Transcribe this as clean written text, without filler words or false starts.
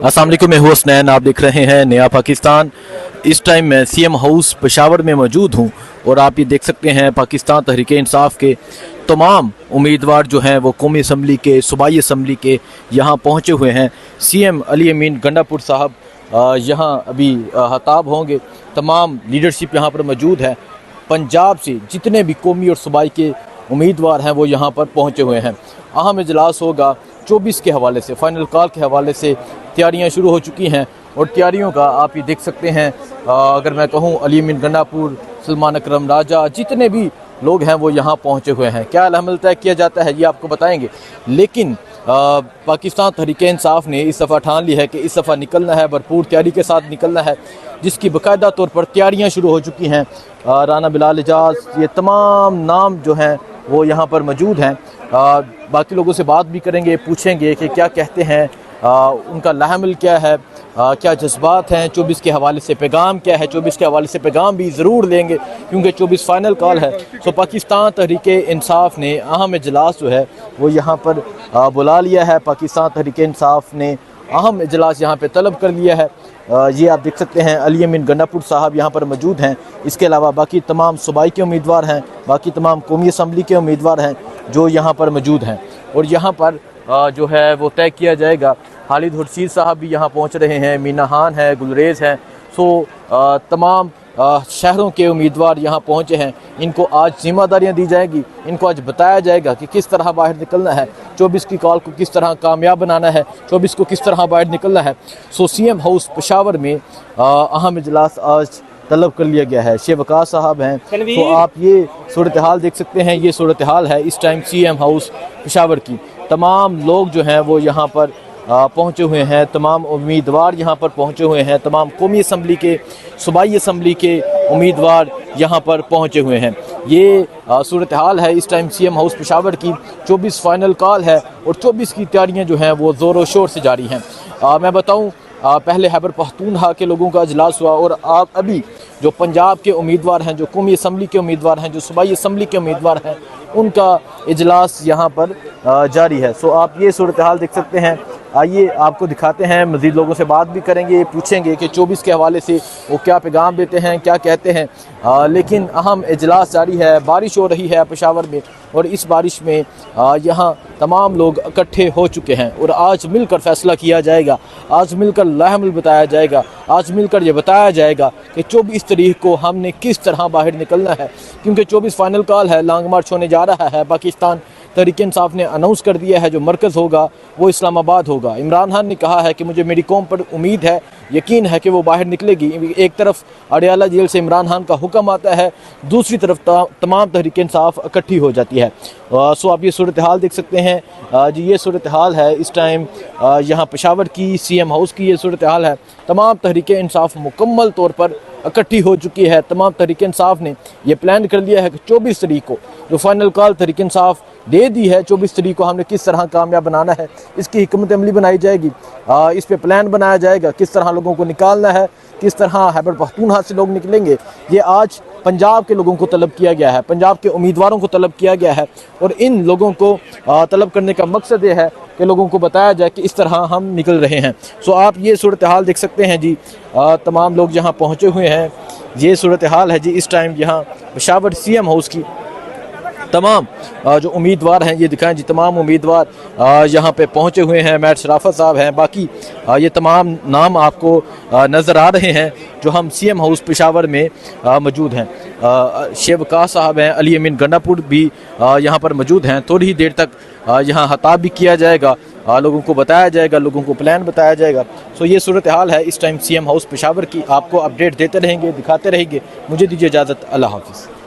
अस्सलाम वालेकुम, मैं हूं हसनैन। आप देख रहे हैं नया पाकिस्तान। इस टाइम मैं सीएम हाउस पेशावर में मौजूद हूं और आप ये देख सकते हैं पाकिस्तान तहरीक इंसाफ के तमाम उम्मीदवार जो हैं वो कौमी असम्बली के, सूबाई असम्बली के यहाँ पहुँचे हुए हैं। सीएम अली अमीन गंडापुर साहब यहाँ अभी खिताब होंगे। तमाम लीडरशिप यहाँ पर मौजूद है। पंजाब से जितने भी कौमी और सूबाई के उम्मीदवार हैं वो यहाँ पर पहुँचे हुए हैं। अहम इजलास होगा 24 के हवाले से, फाइनल कॉल के हवाले से तैयारियां शुरू हो चुकी हैं और तैयारियों का आप ये देख सकते हैं। अगर मैं कहूँ अली अमीन गंडापुर, सलमान अकरम राजा, जितने भी लोग हैं वो यहाँ पहुँचे हुए हैं। क्या अमल तय किया जाता है ये आपको बताएंगे, लेकिन पाकिस्तान तहरीक इंसाफ ने इस दफ़ा ठान ली है कि इस दफ़ा निकलना है, भरपूर तैयारी के साथ निकलना है, जिसकी बाकायदा तौर पर तैयारियाँ शुरू हो चुकी हैं। राना बिलाल एजाज, ये तमाम नाम जो हैं वो यहाँ पर मौजूद हैं। बाकी लोगों से बात भी करेंगे, पूछेंगे कि क्या कहते हैं, उनका लाहमिल क्या है, क्या जज्बात हैं, 24 के हवाले से पैगाम क्या है। 24 के हवाले से पैगाम भी ज़रूर लेंगे क्योंकि 24 फाइनल कॉल है। तो पाकिस्तान तहरीक इंसाफ ने अहम इजलास जो है वो यहाँ पर बुला लिया है। पाकिस्तान तहरीक इंसाफ ने अहम इजलास यहाँ पे तलब कर लिया है। ये आप देख सकते हैं अली अमीन गंडापुर साहब यहाँ पर मौजूद हैं। इसके अलावा बाकी तमाम सूबाई के उम्मीदवार हैं, बाकी तमाम कौमी असम्बली के उम्मीदवार हैं जो यहाँ पर मौजूद हैं और यहाँ पर जो है वो तय किया जाएगा। खालिद हुरशीद साहब भी यहाँ पहुँच रहे हैं, मीना खान है, गुलरेज हैं। सो तमाम शहरों के उम्मीदवार यहाँ पहुँचे हैं। इनको आज जिम्मेदारियाँ दी जाएगी, इनको आज बताया जाएगा कि किस तरह बाहर निकलना है, 24 की कॉल को किस तरह कामयाब बनाना है, 24 को किस तरह बाहर निकलना है। सो सीएम हाउस पेशावर में अहम इजलास आज तलब कर लिया गया है। शेख वकास साहब हैं। तो आप ये सूरत हाल देख सकते हैं, ये सूरत हाल है इस टाइम सीएम हाउस पेशावर की। तमाम लोग जो हैं वो यहाँ पर पहुँचे हुए हैं, तमाम उम्मीदवार यहाँ पर पहुँचे हुए हैं, तमाम कौमी असम्बली के, सूबाई असम्बली के उम्मीदवार यहाँ पर पहुँचे हुए हैं। ये सूरत हाल है इस टाइम सीएम हाउस पेशावर की। 24 फाइनल कॉल है और 24 की तैयारियाँ जो हैं वो ज़ोर व शोर से जारी हैं। मैं बताऊँ, पहले खैबर पख्तूनख्वा के लोगों का इजलास हुआ और अभी जो पंजाब के उम्मीदवार हैं, जो कौमी असम्बली के उम्मीदवार हैं, जो सूबाई असम्बली के उम्मीदवार हैं, उनका इजलास यहाँ पर जारी है। सो आप ये सूरत हाल देख सकते हैं। आइए आपको दिखाते हैं, मज़ीद लोगों से बात भी करेंगे, पूछेंगे कि 24 के हवाले से वो क्या पैगाम देते हैं, क्या कहते हैं। लेकिन अहम इजलास जारी है। बारिश हो रही है पेशावर में और इस बारिश में यहाँ तमाम लोग इकट्ठे हो चुके हैं और आज मिलकर फ़ैसला किया जाएगा, आज मिलकर लाहमिल बताया जाएगा, आज मिलकर ये बताया जाएगा कि 24 तारीख को हमने किस तरह बाहर निकलना है। क्योंकि 24 फाइनल कॉल है, लॉन्ग मार्च होने जा रहा है। पाकिस्तान तहरीक इंसाफ ने अनाउंस कर दिया है जो मरकज़ होगा वो इस्लामाबाद होगा। इमरान खान ने कहा है कि मुझे मेरी कौम पर उम्मीद है, यकीन है कि वो बाहर निकलेगी। एक तरफ अडयाला जेल से इमरान खान का हुक्म आता है, दूसरी तरफ तमाम तहरीक इंसाफ इकट्ठी हो जाती है। सो आप ये सूरत हाल देख सकते हैं जी, ये सूरत हाल है इस टाइम यहाँ पेशावर की, सीएम हाउस की ये सूरत हाल है। तमाम तहरीक इंसाफ मुकम्मल तौर पर इकट्ठी हो चुकी है। तमाम तहरीक इंसाफ ने यह प्लान कर लिया है कि 24 तारीख को जो फाइनल कॉल तहरीक इंसाफ दे दी है, 24 तारीख को हमने किस तरह कामयाब बनाना है, इसकी हिकमत अमली बनाई जाएगी। इस पे प्लान बनाया जाएगा, किस तरह लोगों को निकालना है, किस तरह खैबर पख्तूनख्वा से लोग निकलेंगे। ये आज पंजाब के लोगों को तलब किया गया है, पंजाब के उम्मीदवारों को तलब किया गया है और इन लोगों को तलब करने का मकसद ये है कि लोगों को बताया जाए कि इस तरह हम निकल रहे हैं। सो आप ये सूरत हाल देख सकते हैं जी, तमाम लोग यहाँ पहुँचे हुए हैं। ये सूरत हाल है जी इस टाइम यहाँ पेशावर सीएम हाउस की। तमाम जो उम्मीदवार हैं ये दिखाएं जी, तमाम उम्मीदवार यहाँ पे पहुँचे हुए हैं। मैट शराफत साहब हैं, बाकी ये तमाम नाम आपको नज़र आ रहे हैं जो हम सीएम हाउस पेशावर में मौजूद हैं। शेख वकास साहब हैं, अली अमीन गंडापुर भी यहाँ पर मौजूद हैं। थोड़ी ही देर तक यहाँ खिताब भी किया जाएगा, लोगों को बताया जाएगा, लोगों को प्लान बताया जाएगा। सो ये सूरत हाल है इस टाइम सीएम हाउस पेशावर की। आपको अपडेट देते रहेंगे, दिखाते रहेंगे। मुझे दीजिए इजाज़त, अल्लाह हाफ़िज़।